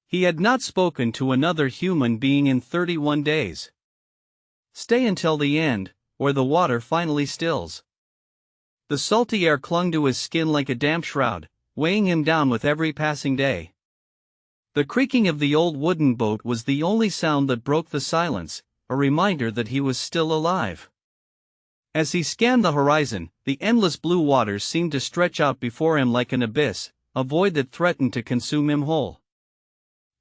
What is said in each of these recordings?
He had not spoken to another human being in 31 days. Stay until the end, or the water finally stills. The salty air clung to his skin like a damp shroud, weighing him down with every passing day. The creaking of the old wooden boat was the only sound that broke the silence, a reminder that he was still alive. As he scanned the horizon, the endless blue waters seemed to stretch out before him like an abyss, a void that threatened to consume him whole.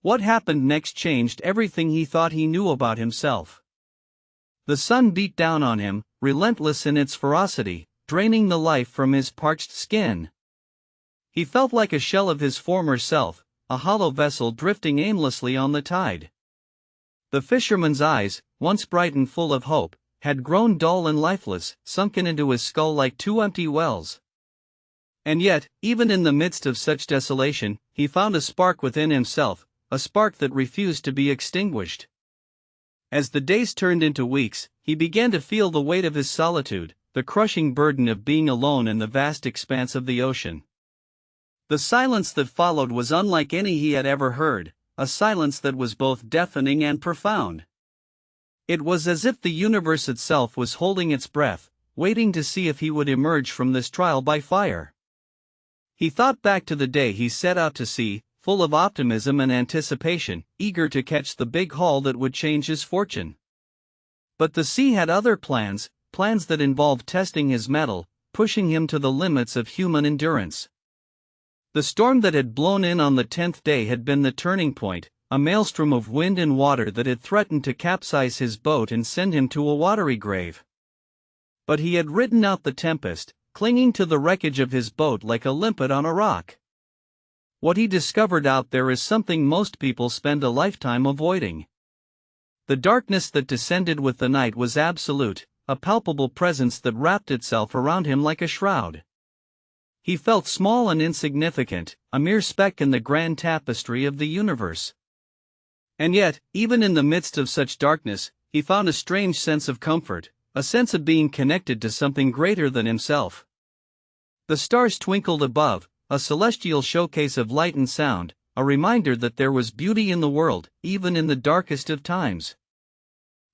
What happened next changed everything he thought he knew about himself. The sun beat down on him, relentless in its ferocity, draining the life from his parched skin. He felt like a shell of his former self, a hollow vessel drifting aimlessly on the tide. The fisherman's eyes, once bright and full of hope, had grown dull and lifeless, sunken into his skull like two empty wells. And yet, even in the midst of such desolation, he found a spark within himself, a spark that refused to be extinguished. As the days turned into weeks, he began to feel the weight of his solitude, the crushing burden of being alone in the vast expanse of the ocean. The silence that followed was unlike any he had ever heard, a silence that was both deafening and profound. It was as if the universe itself was holding its breath, waiting to see if he would emerge from this trial by fire. He thought back to the day he set out to sea, full of optimism and anticipation, eager to catch the big haul that would change his fortune. But the sea had other plans, plans that involved testing his mettle, pushing him to the limits of human endurance. The storm that had blown in on the 10th day had been the turning point, a maelstrom of wind and water that had threatened to capsize his boat and send him to a watery grave. But he had ridden out the tempest, clinging to the wreckage of his boat like a limpet on a rock. What he discovered out there is something most people spend a lifetime avoiding. The darkness that descended with the night was absolute, a palpable presence that wrapped itself around him like a shroud. He felt small and insignificant, a mere speck in the grand tapestry of the universe. And yet, even in the midst of such darkness, he found a strange sense of comfort, a sense of being connected to something greater than himself. The stars twinkled above, a celestial showcase of light and sound, a reminder that there was beauty in the world, even in the darkest of times.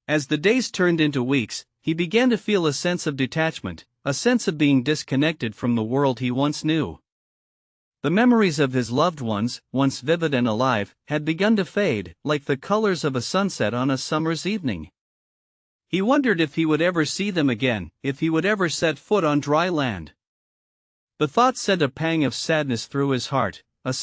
As the days turned into weeks, he began to feel a sense of detachment, a sense of being disconnected from the world he once knew. The memories of his loved ones, once vivid and alive, had begun to fade, like the colors of a sunset on a summer's evening. He wondered if he would ever see them again, if he would ever set foot on dry land. The thought sent a pang of sadness through his heart, a sense